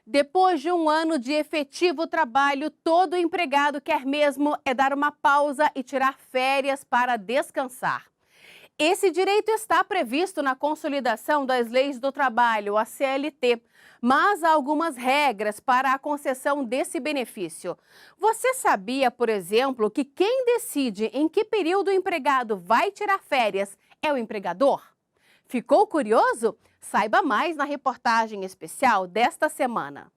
Depois de um ano de efetivo trabalho, todo empregado quer mesmo é dar uma pausa e tirar férias para descansar. Esse direito está previsto na Consolidação das Leis do Trabalho, a CLT, mas há algumas regras para a concessão desse benefício. Você sabia, por exemplo, que quem decide em que período o empregado vai tirar férias é o empregador? Ficou curioso? Saiba mais na reportagem especial desta semana.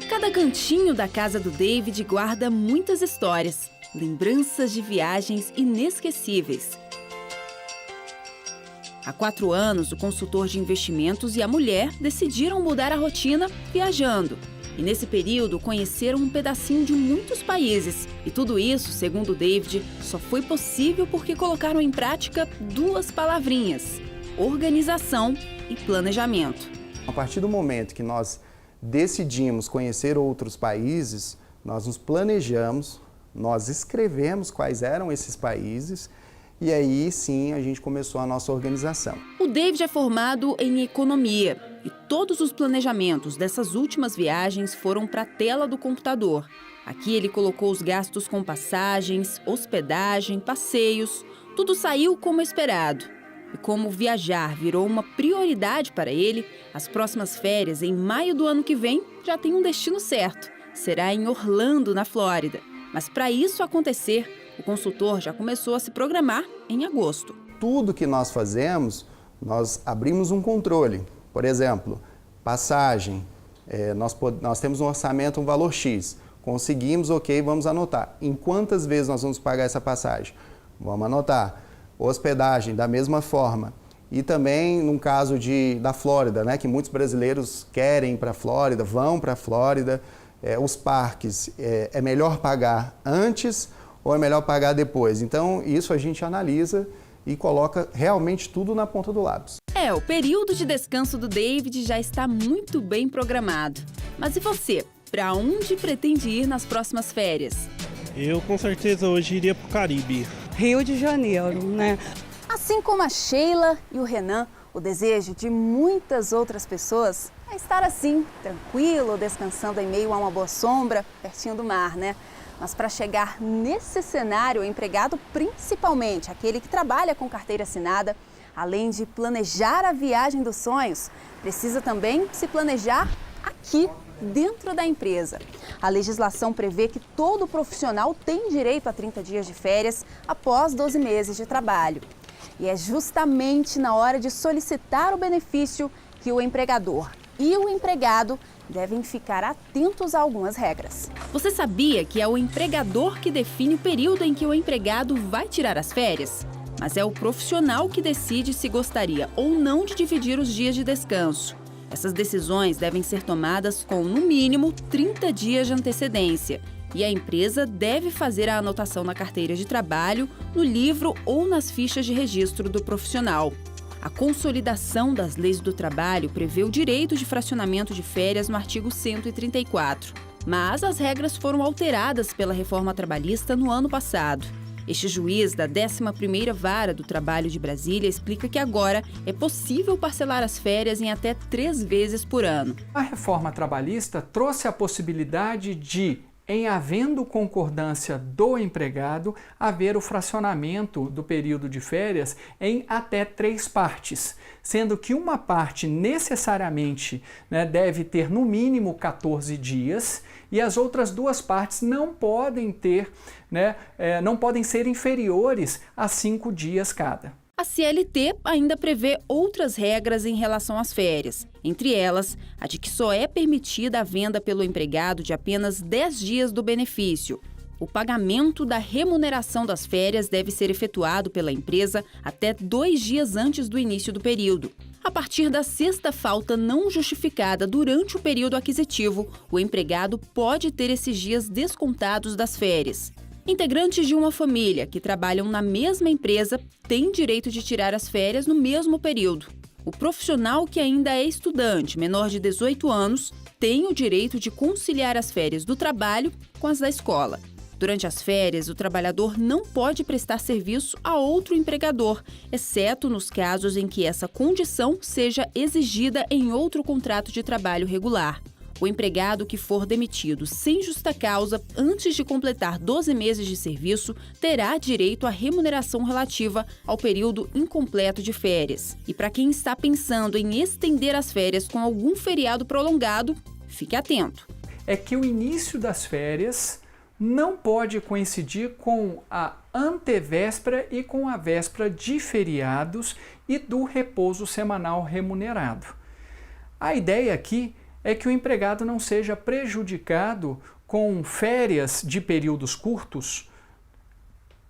Cada cantinho da casa do David guarda muitas histórias, lembranças de viagens inesquecíveis. Há 4 anos, o consultor de investimentos e a mulher decidiram mudar a rotina viajando. E nesse período, conheceram um pedacinho de muitos países. E tudo isso, segundo o David, só foi possível porque colocaram em prática 2 palavrinhas: organização e planejamento. A partir do momento que nós decidimos conhecer outros países, nós nos planejamos, nós escrevemos quais eram esses países e aí sim a gente começou a nossa organização. O David é formado em economia e todos os planejamentos dessas últimas viagens foram para a tela do computador. Aqui ele colocou os gastos com passagens, hospedagem, passeios, tudo saiu como esperado. E como viajar virou uma prioridade para ele, as próximas férias, em maio do ano que vem, já tem um destino certo. Será em Orlando, na Flórida. Mas para isso acontecer, o consultor já começou a se programar em agosto. Tudo que nós fazemos, nós abrimos um controle. Por exemplo, passagem, nós temos um orçamento, um valor X. Conseguimos, ok, vamos anotar. Em quantas vezes nós vamos pagar essa passagem? Vamos anotar. Hospedagem, da mesma forma. E também, no caso da Flórida, né, que muitos brasileiros querem ir para a Flórida, vão para a Flórida. Os parques, é melhor pagar antes ou é melhor pagar depois? Então, isso a gente analisa e coloca realmente tudo na ponta do lápis. O período de descanso do David já está muito bem programado. Mas e você? Para onde pretende ir nas próximas férias? Eu, com certeza, hoje iria para o Caribe. Rio de Janeiro, né? Assim como a Sheila e o Renan, o desejo de muitas outras pessoas é estar assim, tranquilo, descansando em meio a uma boa sombra, pertinho do mar, né? Mas para chegar nesse cenário, o empregado, principalmente aquele que trabalha com carteira assinada, além de planejar a viagem dos sonhos, precisa também se planejar aqui, dentro da empresa. A legislação prevê que todo profissional tem direito a 30 dias de férias após 12 meses de trabalho. E é justamente na hora de solicitar o benefício que o empregador e o empregado devem ficar atentos a algumas regras. Você sabia que é o empregador que define o período em que o empregado vai tirar as férias? Mas é o profissional que decide se gostaria ou não de dividir os dias de descanso. Essas decisões devem ser tomadas com, no mínimo, 30 dias de antecedência. E a empresa deve fazer a anotação na carteira de trabalho, no livro ou nas fichas de registro do profissional. A Consolidação das Leis do Trabalho prevê o direito de fracionamento de férias no artigo 134. Mas as regras foram alteradas pela reforma trabalhista no ano passado. Este juiz da 11ª Vara do Trabalho de Brasília explica que agora é possível parcelar as férias em até 3 vezes por ano. A reforma trabalhista trouxe a possibilidade de, em havendo concordância do empregado, haver o fracionamento do período de férias em até 3 partes, sendo que uma parte necessariamente deve ter no mínimo 14 dias e as outras 2 partes não podem ter, não podem ser inferiores a 5 dias cada. A CLT ainda prevê outras regras em relação às férias, entre elas a de que só é permitida a venda pelo empregado de apenas 10 dias do benefício. O pagamento da remuneração das férias deve ser efetuado pela empresa até 2 dias antes do início do período. A partir da 6ª falta não justificada durante o período aquisitivo, o empregado pode ter esses dias descontados das férias. Integrantes de uma família que trabalham na mesma empresa têm direito de tirar as férias no mesmo período. O profissional que ainda é estudante, menor de 18 anos, tem o direito de conciliar as férias do trabalho com as da escola. Durante as férias, o trabalhador não pode prestar serviço a outro empregador, exceto nos casos em que essa condição seja exigida em outro contrato de trabalho regular. O empregado que for demitido sem justa causa antes de completar 12 meses de serviço terá direito à remuneração relativa ao período incompleto de férias. E para quem está pensando em estender as férias com algum feriado prolongado, fique atento. É que o início das férias não pode coincidir com a antevéspera e com a véspera de feriados e do repouso semanal remunerado. A ideia aqui é que o empregado não seja prejudicado com férias de períodos curtos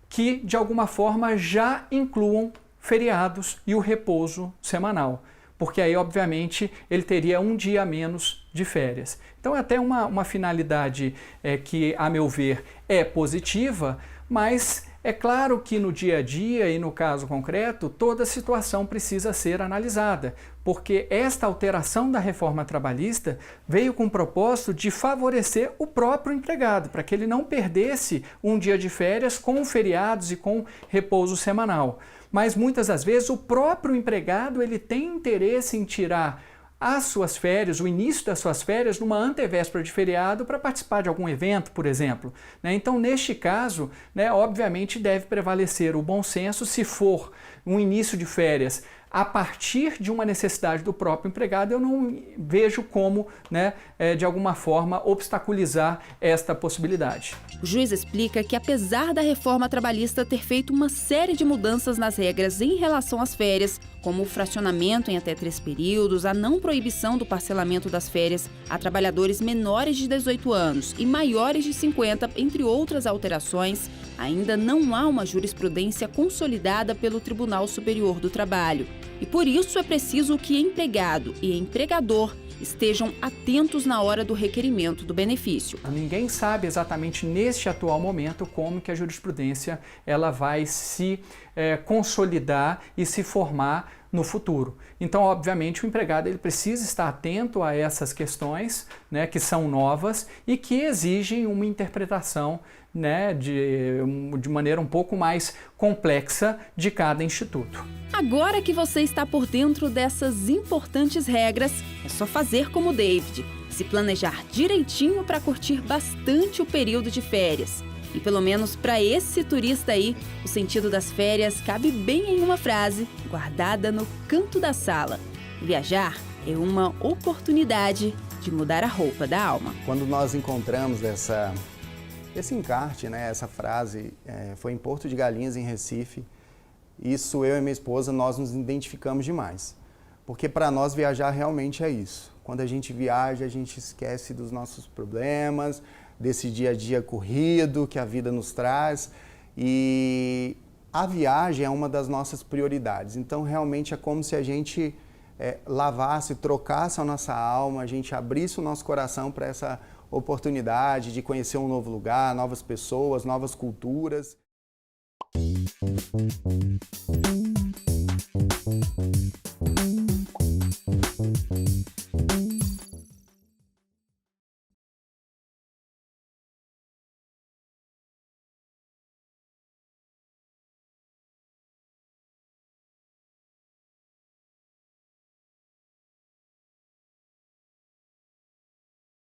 que, de alguma forma, já incluam feriados e o repouso semanal, porque aí, obviamente, ele teria um dia a menos de férias. Então, é até uma finalidade que, a meu ver, é positiva, mas é claro que no dia a dia e no caso concreto, toda situação precisa ser analisada, porque esta alteração da reforma trabalhista veio com o propósito de favorecer o próprio empregado, para que ele não perdesse um dia de férias com feriados e com repouso semanal. Mas muitas das vezes o próprio empregado ele tem interesse em tirar as suas férias, o início das suas férias, numa antevéspera de feriado para participar de algum evento, por exemplo. Então, neste caso, obviamente deve prevalecer o bom senso se for um início de férias a partir de uma necessidade do próprio empregado. Eu não vejo como, de alguma forma, obstaculizar esta possibilidade. O juiz explica que, apesar da reforma trabalhista ter feito uma série de mudanças nas regras em relação às férias, como o fracionamento em até 3 períodos, a não proibição do parcelamento das férias a trabalhadores menores de 18 anos e maiores de 50, entre outras alterações, ainda não há uma jurisprudência consolidada pelo Tribunal Superior do Trabalho. E por isso é preciso que empregado e empregador estejam atentos na hora do requerimento do benefício. Ninguém sabe exatamente neste atual momento como que a jurisprudência ela vai se consolidar e se formar no futuro. Então, obviamente, o empregado ele precisa estar atento a essas questões, que são novas e que exigem uma interpretação de maneira um pouco mais complexa de cada instituto. Agora que você está por dentro dessas importantes regras, é só fazer como o David, se planejar direitinho para curtir bastante o período de férias. E pelo menos para esse turista aí, o sentido das férias cabe bem em uma frase, guardada no canto da sala. Viajar é uma oportunidade de mudar a roupa da alma. Quando nós encontramos esse encarte, essa frase, foi em Porto de Galinhas, em Recife. Isso, eu e minha esposa, nós nos identificamos demais. Porque para nós viajar realmente é isso. Quando a gente viaja, a gente esquece dos nossos problemas, desse dia a dia corrido que a vida nos traz. E a viagem é uma das nossas prioridades. Então, realmente é como se a gente lavasse, trocasse a nossa alma, a gente abrisse o nosso coração para essa oportunidade de conhecer um novo lugar, novas pessoas, novas culturas.